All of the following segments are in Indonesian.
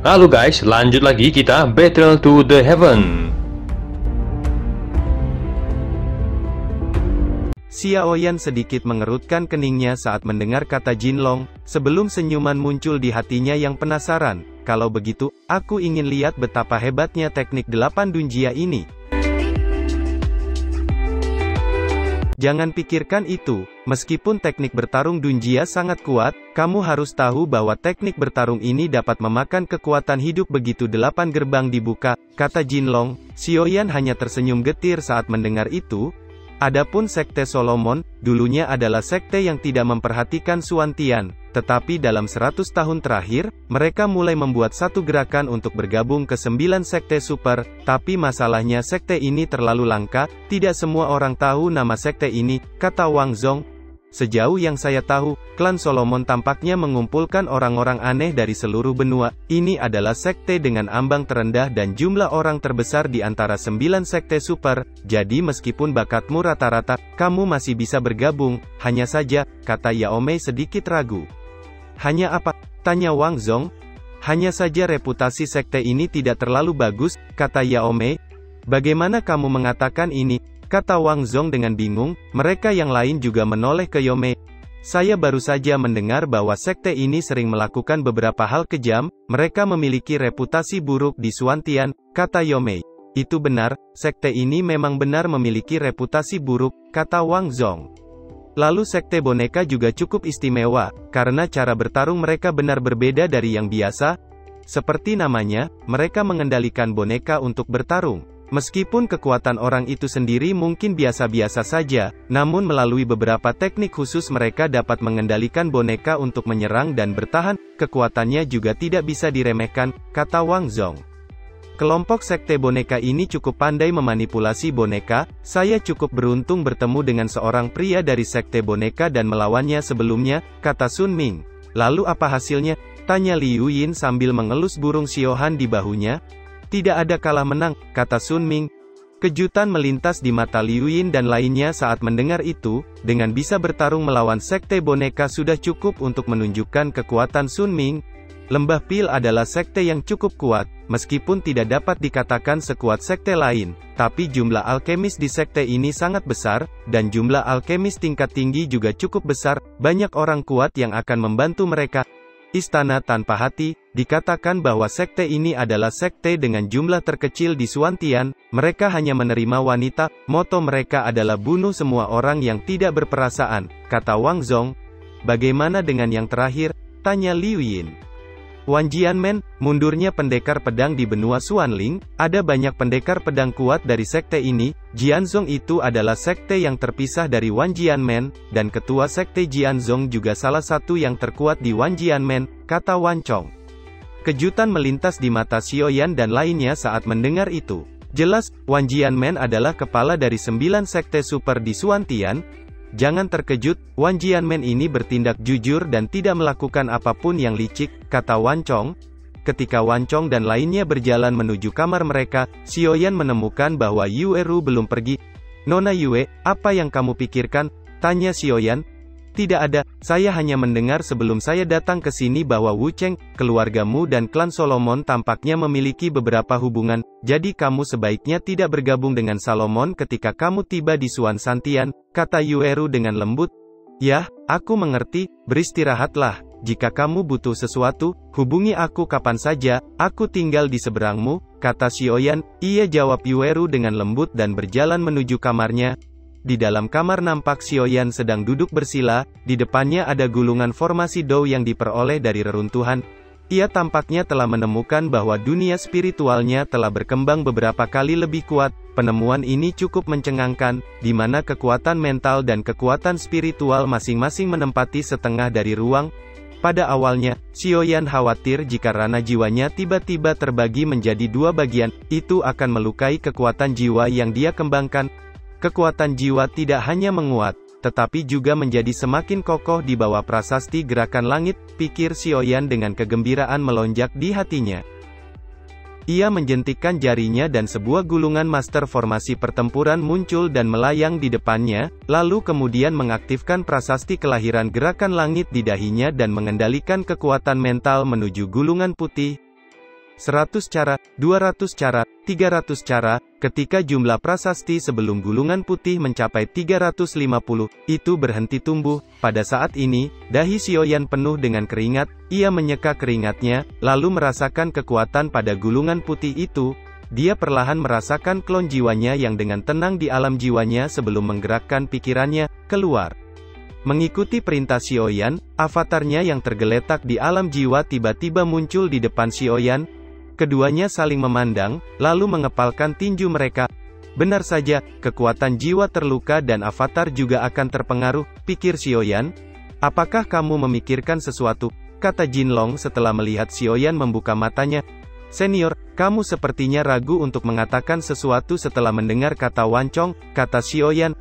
Halo guys, lanjut lagi kita Battle to the Heaven. Xiaoyan sedikit mengerutkan keningnya saat mendengar kata Jinlong, sebelum senyuman muncul di hatinya yang penasaran. Kalau begitu, aku ingin lihat betapa hebatnya teknik 8 Dunjia ini. Jangan pikirkan itu, meskipun teknik bertarung Dunjia sangat kuat, kamu harus tahu bahwa teknik bertarung ini dapat memakan kekuatan hidup begitu 8 gerbang dibuka, kata Jinlong. Xiaoyan hanya tersenyum getir saat mendengar itu. Adapun Sekte Solomon, dulunya adalah sekte yang tidak memperhatikan Suantian, tetapi dalam 100 tahun terakhir, mereka mulai membuat satu gerakan untuk bergabung ke 9 sekte super, tapi masalahnya sekte ini terlalu langka, tidak semua orang tahu nama sekte ini, kata Wang Zong. Sejauh yang saya tahu, klan Solomon tampaknya mengumpulkan orang-orang aneh dari seluruh benua. Ini adalah sekte dengan ambang terendah dan jumlah orang terbesar di antara 9 sekte super, jadi meskipun bakatmu rata-rata, kamu masih bisa bergabung, hanya saja, kata Yao Mei sedikit ragu. Hanya apa? Tanya Wang Zong. Hanya saja reputasi sekte ini tidak terlalu bagus, kata Yao Mei. Bagaimana kamu mengatakan ini? Kata Wang Zong dengan bingung. Mereka yang lain juga menoleh ke Yao Mei. Saya baru saja mendengar bahwa sekte ini sering melakukan beberapa hal kejam, mereka memiliki reputasi buruk di Suantian, kata Yao Mei. Itu benar, sekte ini memang benar memiliki reputasi buruk, kata Wang Zong. Lalu sekte boneka juga cukup istimewa, karena cara bertarung mereka benar berbeda dari yang biasa. Seperti namanya, mereka mengendalikan boneka untuk bertarung. Meskipun kekuatan orang itu sendiri mungkin biasa-biasa saja, namun melalui beberapa teknik khusus mereka dapat mengendalikan boneka untuk menyerang dan bertahan, kekuatannya juga tidak bisa diremehkan, kata Wang Zong. Kelompok sekte boneka ini cukup pandai memanipulasi boneka, saya cukup beruntung bertemu dengan seorang pria dari sekte boneka dan melawannya sebelumnya, kata Sun Ming. Lalu apa hasilnya? Tanya Liu Yin sambil mengelus burung Xiaohan di bahunya. Tidak ada kalah menang, kata Sun Ming. Kejutan melintas di mata Liu Yin dan lainnya saat mendengar itu, dengan bisa bertarung melawan sekte boneka sudah cukup untuk menunjukkan kekuatan Sun Ming. Lembah Pil adalah sekte yang cukup kuat, meskipun tidak dapat dikatakan sekuat sekte lain, tapi jumlah alkemis di sekte ini sangat besar, dan jumlah alkemis tingkat tinggi juga cukup besar, banyak orang kuat yang akan membantu mereka. Istana Tanpa Hati, dikatakan bahwa sekte ini adalah sekte dengan jumlah terkecil di Suantian, mereka hanya menerima wanita, moto mereka adalah bunuh semua orang yang tidak berperasaan, kata Wang Zong. Bagaimana dengan yang terakhir? Tanya Liu Yin. Wan Jianmen, mundurnya pendekar pedang di benua Xuanling, ada banyak pendekar pedang kuat dari sekte ini, Jianzong itu adalah sekte yang terpisah dari Wan Jianmen, dan ketua sekte Jianzong juga salah satu yang terkuat di Wan Jianmen, kata Wan Chong. Kejutan melintas di mata Xiaoyan dan lainnya saat mendengar itu. Jelas, Wan Jianmen adalah kepala dari 9 sekte super di Suantian. Jangan terkejut, Wan Jianmen ini bertindak jujur dan tidak melakukan apapun yang licik, kata Wan Chong. Ketika Wan Chong dan lainnya berjalan menuju kamar mereka, Xiaoyan menemukan bahwa Yue Ru belum pergi. Nona Yue, apa yang kamu pikirkan? Tanya Xiaoyan. Tidak ada, saya hanya mendengar sebelum saya datang ke sini bahwa Wu Cheng, keluargamu dan klan Solomon tampaknya memiliki beberapa hubungan, jadi kamu sebaiknya tidak bergabung dengan Solomon ketika kamu tiba di Suan Santian, kata Yueru dengan lembut. Ya, aku mengerti, beristirahatlah, jika kamu butuh sesuatu, hubungi aku kapan saja, aku tinggal di seberangmu, kata Xiaoyan. Ia jawab Yueru dengan lembut dan berjalan menuju kamarnya. Di dalam kamar nampak Xiaoyan sedang duduk bersila, di depannya ada gulungan formasi Dou yang diperoleh dari reruntuhan. Ia tampaknya telah menemukan bahwa dunia spiritualnya telah berkembang beberapa kali lebih kuat. Penemuan ini cukup mencengangkan, di mana kekuatan mental dan kekuatan spiritual masing-masing menempati setengah dari ruang. Pada awalnya, Xiaoyan khawatir jika rana jiwanya tiba-tiba terbagi menjadi 2 bagian, itu akan melukai kekuatan jiwa yang dia kembangkan. Kekuatan jiwa tidak hanya menguat, tetapi juga menjadi semakin kokoh di bawah prasasti gerakan langit, pikir Xiaoyan dengan kegembiraan melonjak di hatinya. Ia menjentikkan jarinya dan sebuah gulungan master formasi pertempuran muncul dan melayang di depannya, lalu kemudian mengaktifkan prasasti kelahiran gerakan langit di dahinya dan mengendalikan kekuatan mental menuju gulungan putih. 100 cara, 200 cara, 300 cara, ketika jumlah prasasti sebelum gulungan putih mencapai 350, itu berhenti tumbuh. Pada saat ini, dahi Xiaoyan penuh dengan keringat, ia menyeka keringatnya, lalu merasakan kekuatan pada gulungan putih itu. Dia perlahan merasakan klon jiwanya yang dengan tenang di alam jiwanya sebelum menggerakkan pikirannya, keluar. Mengikuti perintah Xiaoyan, avatarnya yang tergeletak di alam jiwa tiba-tiba muncul di depan Xiaoyan. Keduanya saling memandang, lalu mengepalkan tinju mereka. Benar saja, kekuatan jiwa terluka dan avatar juga akan terpengaruh, pikir Xiaoyan. Apakah kamu memikirkan sesuatu? Kata Jinlong setelah melihat Xiaoyan membuka matanya. Senior, kamu sepertinya ragu untuk mengatakan sesuatu setelah mendengar kata wancong, kata Xiaoyan.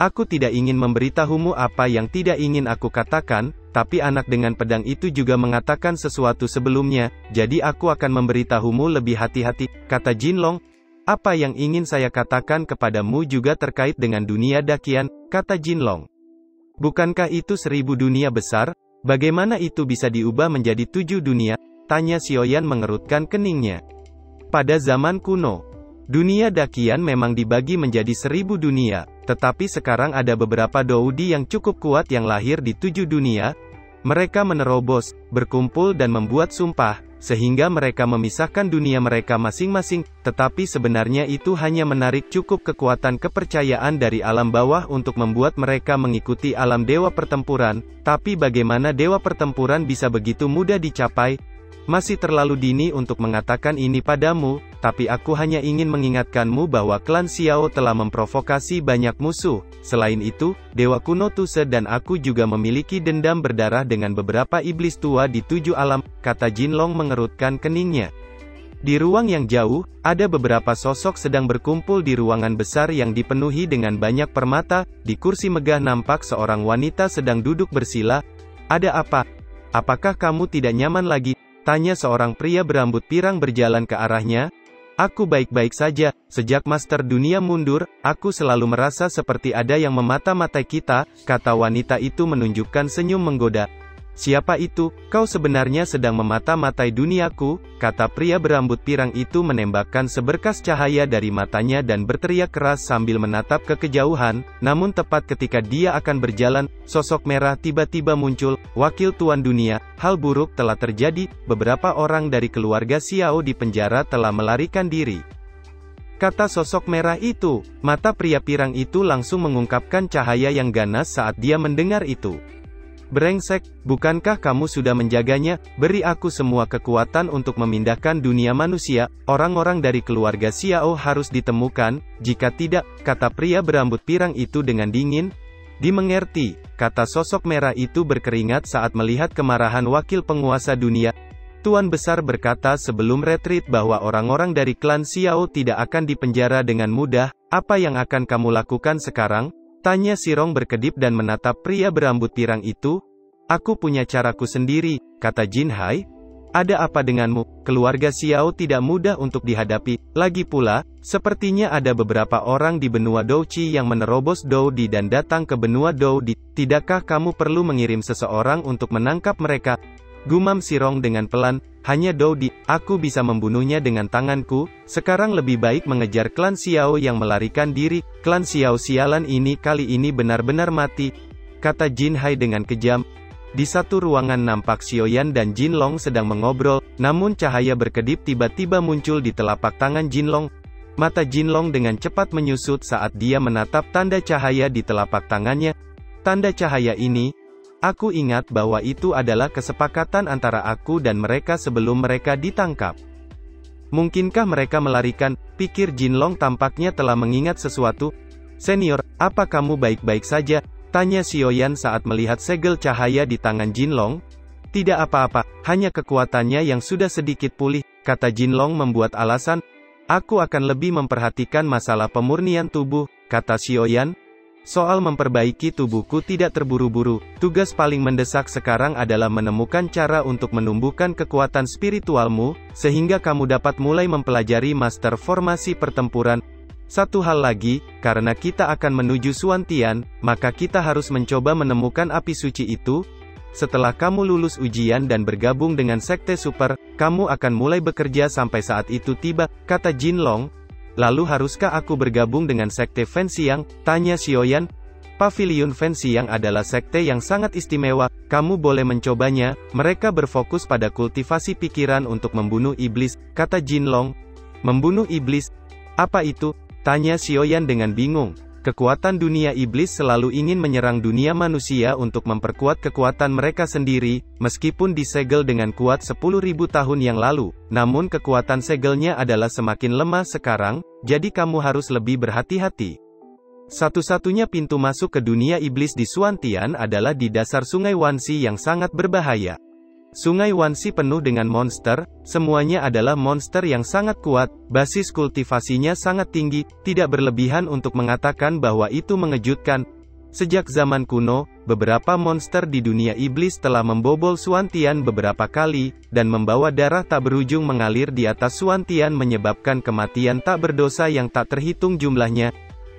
Aku tidak ingin memberitahumu apa yang tidak ingin aku katakan, tapi anak dengan pedang itu juga mengatakan sesuatu sebelumnya, jadi aku akan memberitahumu lebih hati-hati, kata Jinlong. Apa yang ingin saya katakan kepadamu juga terkait dengan dunia dakian, kata Jinlong. Bukankah itu 1000 dunia besar? Bagaimana itu bisa diubah menjadi 7 dunia? Tanya Xiaoyan mengerutkan keningnya. Pada zaman kuno, dunia dakian memang dibagi menjadi 1000 dunia, tetapi sekarang ada beberapa doudi yang cukup kuat yang lahir di 7 dunia. Mereka menerobos, berkumpul dan membuat sumpah, sehingga mereka memisahkan dunia mereka masing-masing, tetapi sebenarnya itu hanya menarik cukup kekuatan kepercayaan dari alam bawah untuk membuat mereka mengikuti alam dewa pertempuran. Tapi bagaimana dewa pertempuran bisa begitu mudah dicapai? Masih terlalu dini untuk mengatakan ini padamu, tapi aku hanya ingin mengingatkanmu bahwa klan Xiao telah memprovokasi banyak musuh. Selain itu, Dewa Kuno Tuse dan aku juga memiliki dendam berdarah dengan beberapa iblis tua di 7 alam, kata Jinlong mengerutkan keningnya. Di ruang yang jauh, ada beberapa sosok sedang berkumpul di ruangan besar yang dipenuhi dengan banyak permata. Di kursi megah nampak seorang wanita sedang duduk bersila. Ada apa? Apakah kamu tidak nyaman lagi? Tanya seorang pria berambut pirang berjalan ke arahnya. Aku baik-baik saja, sejak Master Dunia mundur, aku selalu merasa seperti ada yang memata-matai kita, kata wanita itu menunjukkan senyum menggoda. Siapa itu? Kau sebenarnya sedang memata-matai duniaku, kata pria berambut pirang itu menembakkan seberkas cahaya dari matanya dan berteriak keras sambil menatap ke kejauhan. Namun tepat ketika dia akan berjalan, sosok merah tiba-tiba muncul. Wakil Tuan Dunia, hal buruk telah terjadi, beberapa orang dari keluarga Xiao di penjara telah melarikan diri. Kata sosok merah itu. Mata pria pirang itu langsung mengungkapkan cahaya yang ganas saat dia mendengar itu. Brengsek, bukankah kamu sudah menjaganya? Beri aku semua kekuatan untuk memindahkan dunia manusia. Orang-orang dari keluarga Xiao harus ditemukan, jika tidak, kata pria berambut pirang itu dengan dingin. Dimengerti, kata sosok merah itu berkeringat saat melihat kemarahan wakil penguasa dunia. Tuan Besar berkata sebelum retreat bahwa orang-orang dari klan Xiao tidak akan dipenjara dengan mudah. Apa yang akan kamu lakukan sekarang? Tanya Sirong berkedip dan menatap pria berambut pirang itu. Aku punya caraku sendiri, kata Jin Hai. Ada apa denganmu? Keluarga Xiao tidak mudah untuk dihadapi. Lagi pula, sepertinya ada beberapa orang di benua Douchi yang menerobos Doudi dan datang ke benua Doudi. Tidakkah kamu perlu mengirim seseorang untuk menangkap mereka? Gumam Sirong dengan pelan. Hanya Doudi, aku bisa membunuhnya dengan tanganku. Sekarang lebih baik mengejar klan Xiao yang melarikan diri. Klan Xiao sialan ini kali ini benar-benar mati, kata Jin Hai dengan kejam. Di satu ruangan nampak Xiaoyan dan Jinlong sedang mengobrol, namun cahaya berkedip tiba-tiba muncul di telapak tangan Jinlong. Mata Jinlong dengan cepat menyusut saat dia menatap tanda cahaya di telapak tangannya. Tanda cahaya ini, aku ingat bahwa itu adalah kesepakatan antara aku dan mereka sebelum mereka ditangkap. Mungkinkah mereka melarikan? Pikir Jinlong tampaknya telah mengingat sesuatu. Senior, apa kamu baik-baik saja? Tanya Xiaoyan saat melihat segel cahaya di tangan Jinlong. Tidak apa-apa, hanya kekuatannya yang sudah sedikit pulih, kata Jinlong membuat alasan. Aku akan lebih memperhatikan masalah pemurnian tubuh, kata Xiaoyan. Soal memperbaiki tubuhku tidak terburu-buru, tugas paling mendesak sekarang adalah menemukan cara untuk menumbuhkan kekuatan spiritualmu, sehingga kamu dapat mulai mempelajari master formasi pertempuran. Satu hal lagi, karena kita akan menuju Suantian, maka kita harus mencoba menemukan api suci itu. Setelah kamu lulus ujian dan bergabung dengan Sekte Super, kamu akan mulai bekerja sampai saat itu tiba, kata Jin Long. Lalu haruskah aku bergabung dengan Sekte Fen Xiang? Tanya Xiaoyan. Pavilion Fen Xiang adalah sekte yang sangat istimewa, kamu boleh mencobanya, mereka berfokus pada kultivasi pikiran untuk membunuh iblis, kata Jin Long. Membunuh iblis? Apa itu? Tanya Xiaoyan dengan bingung. Kekuatan dunia iblis selalu ingin menyerang dunia manusia untuk memperkuat kekuatan mereka sendiri, meskipun disegel dengan kuat 10.000 tahun yang lalu, namun kekuatan segelnya adalah semakin lemah sekarang, jadi kamu harus lebih berhati-hati. Satu-satunya pintu masuk ke dunia iblis di Xuantian adalah di dasar Sungai Wanxi yang sangat berbahaya. Sungai Wanxi penuh dengan monster, semuanya adalah monster yang sangat kuat, basis kultivasinya sangat tinggi, tidak berlebihan untuk mengatakan bahwa itu mengejutkan. Sejak zaman kuno, beberapa monster di dunia iblis telah membobol Xuantian beberapa kali, dan membawa darah tak berujung mengalir di atas Xuantian menyebabkan kematian tak berdosa yang tak terhitung jumlahnya.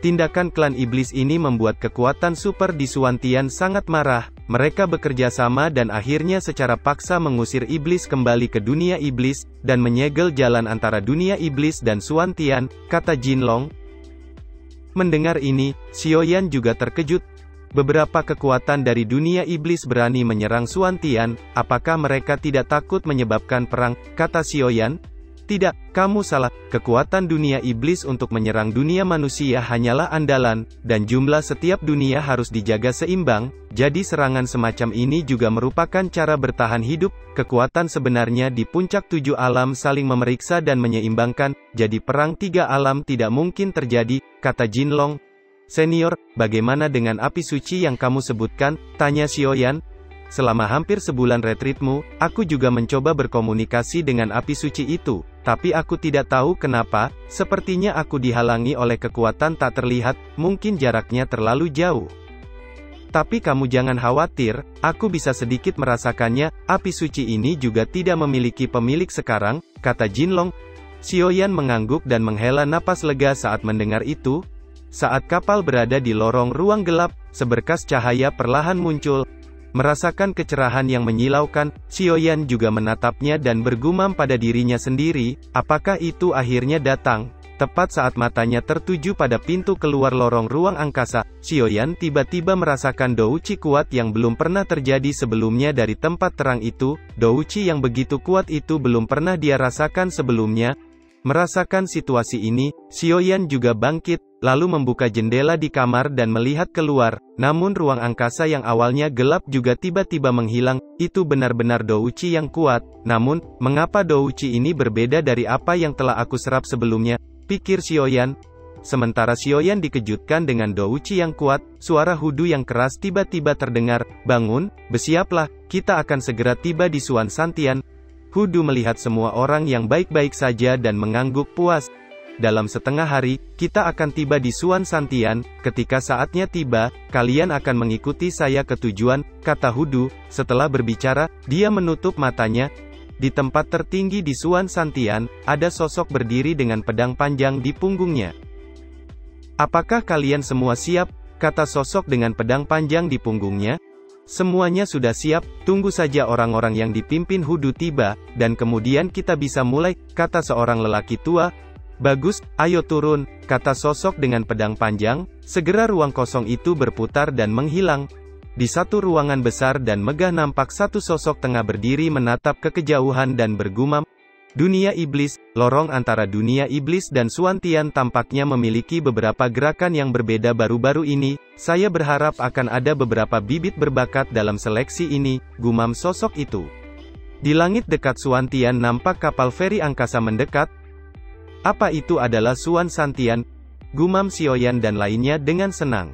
Tindakan klan iblis ini membuat kekuatan super di Xuantian sangat marah, mereka bekerja sama dan akhirnya secara paksa mengusir iblis kembali ke dunia iblis, dan menyegel jalan antara dunia iblis dan Xuantian, kata Jin Long. Mendengar ini, Xiaoyan juga terkejut. Beberapa kekuatan dari dunia iblis berani menyerang Xuantian, apakah mereka tidak takut menyebabkan perang, kata Xiaoyan. Tidak, kamu salah, kekuatan dunia iblis untuk menyerang dunia manusia hanyalah andalan, dan jumlah setiap dunia harus dijaga seimbang, jadi serangan semacam ini juga merupakan cara bertahan hidup, kekuatan sebenarnya di puncak 7 alam saling memeriksa dan menyeimbangkan, jadi perang 3 alam tidak mungkin terjadi, kata Jin Long. Senior, bagaimana dengan api suci yang kamu sebutkan, tanya Xiaoyan. Selama hampir sebulan retreatmu, aku juga mencoba berkomunikasi dengan api suci itu, tapi aku tidak tahu kenapa, sepertinya aku dihalangi oleh kekuatan tak terlihat, mungkin jaraknya terlalu jauh. Tapi kamu jangan khawatir, aku bisa sedikit merasakannya, api suci ini juga tidak memiliki pemilik sekarang, kata Jin Long. Xiaoyan mengangguk dan menghela napas lega saat mendengar itu. Saat kapal berada di lorong ruang gelap, seberkas cahaya perlahan muncul. Merasakan kecerahan yang menyilaukan, Xiaoyan juga menatapnya dan bergumam pada dirinya sendiri, apakah itu akhirnya datang? Tepat saat matanya tertuju pada pintu keluar lorong ruang angkasa, Xiaoyan tiba-tiba merasakan douci kuat yang belum pernah terjadi sebelumnya dari tempat terang itu, douci yang begitu kuat itu belum pernah dia rasakan sebelumnya. Merasakan situasi ini, Xiaoyan juga bangkit, lalu membuka jendela di kamar dan melihat keluar, namun ruang angkasa yang awalnya gelap juga tiba-tiba menghilang, itu benar-benar douci yang kuat, namun, mengapa douci ini berbeda dari apa yang telah aku serap sebelumnya, pikir Xiaoyan. Sementara Xiaoyan dikejutkan dengan douci yang kuat, suara Hudu yang keras tiba-tiba terdengar, bangun, bersiaplah, kita akan segera tiba di Xuantian. Hudu melihat semua orang yang baik-baik saja dan mengangguk puas. Dalam setengah hari, kita akan tiba di Xuantian, ketika saatnya tiba, kalian akan mengikuti saya ke tujuan, kata Hudu. Setelah berbicara, dia menutup matanya. Di tempat tertinggi di Xuantian, ada sosok berdiri dengan pedang panjang di punggungnya. Apakah kalian semua siap? Kata sosok dengan pedang panjang di punggungnya. Semuanya sudah siap, tunggu saja orang-orang yang dipimpin Hudu tiba, dan kemudian kita bisa mulai, kata seorang lelaki tua. Bagus, ayo turun, kata sosok dengan pedang panjang. Segera ruang kosong itu berputar dan menghilang. Di satu ruangan besar dan megah nampak satu sosok tengah berdiri menatap ke kejauhan dan bergumam. Dunia iblis, lorong antara dunia iblis dan Xuantian tampaknya memiliki beberapa gerakan yang berbeda baru-baru ini. Saya berharap akan ada beberapa bibit berbakat dalam seleksi ini, gumam sosok itu. Di langit dekat Xuantian nampak kapal feri angkasa mendekat. Apa itu adalah Xuantian? Gumam Xiaoyan dan lainnya dengan senang.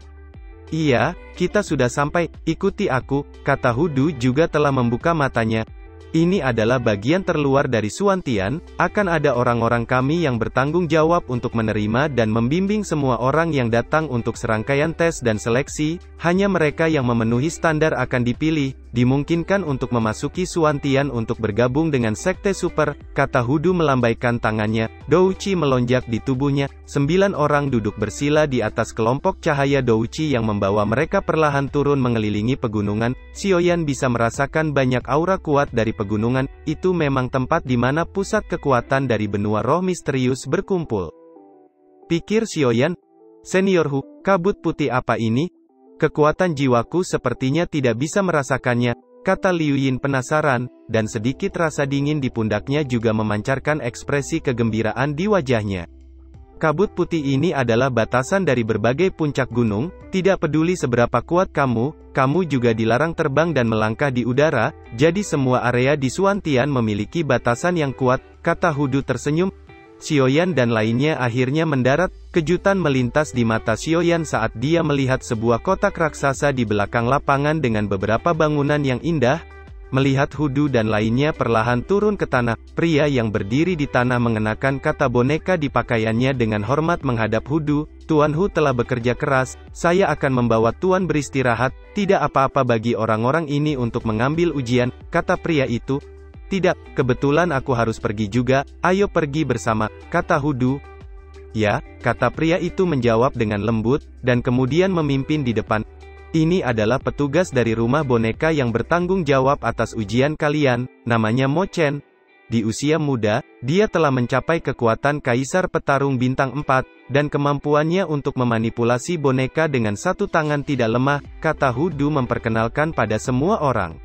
Iya, kita sudah sampai, ikuti aku, kata Hudu juga telah membuka matanya. Ini adalah bagian terluar dari Xuantian, akan ada orang-orang kami yang bertanggung jawab untuk menerima dan membimbing semua orang yang datang untuk serangkaian tes dan seleksi, hanya mereka yang memenuhi standar akan dipilih, dimungkinkan untuk memasuki Suan Tian untuk bergabung dengan Sekte Super, kata Hudu melambaikan tangannya. Douqi melonjak di tubuhnya, 9 orang duduk bersila di atas kelompok cahaya Douqi yang membawa mereka perlahan turun mengelilingi pegunungan. Xiaoyan bisa merasakan banyak aura kuat dari pegunungan, itu memang tempat di mana pusat kekuatan dari benua roh misterius berkumpul. Pikir Xiaoyan, Senior Hu, kabut putih apa ini? Kekuatan jiwaku sepertinya tidak bisa merasakannya, kata Liu Yin penasaran, dan sedikit rasa dingin di pundaknya juga memancarkan ekspresi kegembiraan di wajahnya. Kabut putih ini adalah batasan dari berbagai puncak gunung, tidak peduli seberapa kuat kamu juga dilarang terbang dan melangkah di udara, jadi semua area di Suan Tian memiliki batasan yang kuat, kata Hudu tersenyum. Xiaoyan dan lainnya akhirnya mendarat. Kejutan melintas di mata Xiaoyan saat dia melihat sebuah kotak raksasa di belakang lapangan dengan beberapa bangunan yang indah. Melihat Hudu dan lainnya perlahan turun ke tanah, pria yang berdiri di tanah mengenakan kata boneka di pakaiannya dengan hormat menghadap Hudu. Tuan Hu telah bekerja keras, saya akan membawa Tuan beristirahat, tidak apa-apa bagi orang-orang ini untuk mengambil ujian, kata pria itu. Tidak, kebetulan aku harus pergi juga, ayo pergi bersama, kata Hudu. Ya, kata pria itu menjawab dengan lembut, dan kemudian memimpin di depan. Ini adalah petugas dari rumah boneka yang bertanggung jawab atas ujian kalian, namanya Mo Chen. Di usia muda, dia telah mencapai kekuatan Kaisar Petarung Bintang 4, dan kemampuannya untuk memanipulasi boneka dengan satu tangan tidak lemah, kata Hudu memperkenalkan pada semua orang.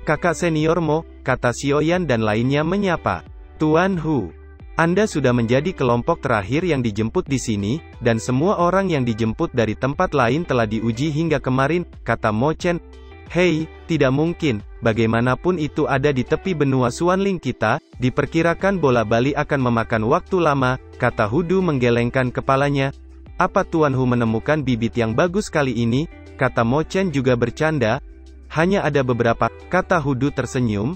Kakak senior Mo, kata Xiaoyan dan lainnya menyapa. Tuan Hu, Anda sudah menjadi kelompok terakhir yang dijemput di sini, dan semua orang yang dijemput dari tempat lain telah diuji hingga kemarin, kata Mo Chen. Hei, tidak mungkin, bagaimanapun itu ada di tepi benua Suanling kita, diperkirakan bola balik akan memakan waktu lama, kata Hudu menggelengkan kepalanya. Apa Tuan Hu menemukan bibit yang bagus kali ini, kata Mo Chen juga bercanda. Hanya ada beberapa, kata Hudu tersenyum.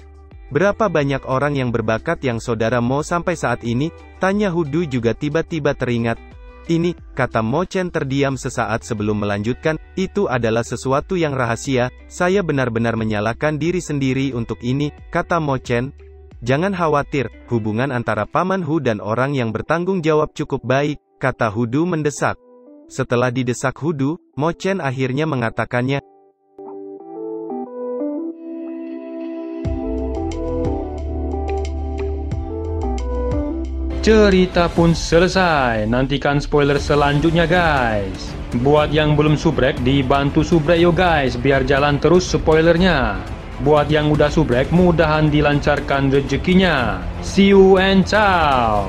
Berapa banyak orang yang berbakat yang saudara Mo sampai saat ini? Tanya Hudu juga tiba-tiba teringat. Ini, kata Mo Chen terdiam sesaat sebelum melanjutkan, itu adalah sesuatu yang rahasia, saya benar-benar menyalahkan diri sendiri untuk ini, kata Mo Chen. Jangan khawatir, hubungan antara Paman Hu dan orang yang bertanggung jawab cukup baik, kata Hudu mendesak. Setelah didesak Hudu, Mo Chen akhirnya mengatakannya. Cerita pun selesai, nantikan spoiler selanjutnya guys. Buat yang belum subrek, dibantu subrek yo guys, biar jalan terus spoilernya. Buat yang udah subrek, mudahan dilancarkan rezekinya. See you and ciao.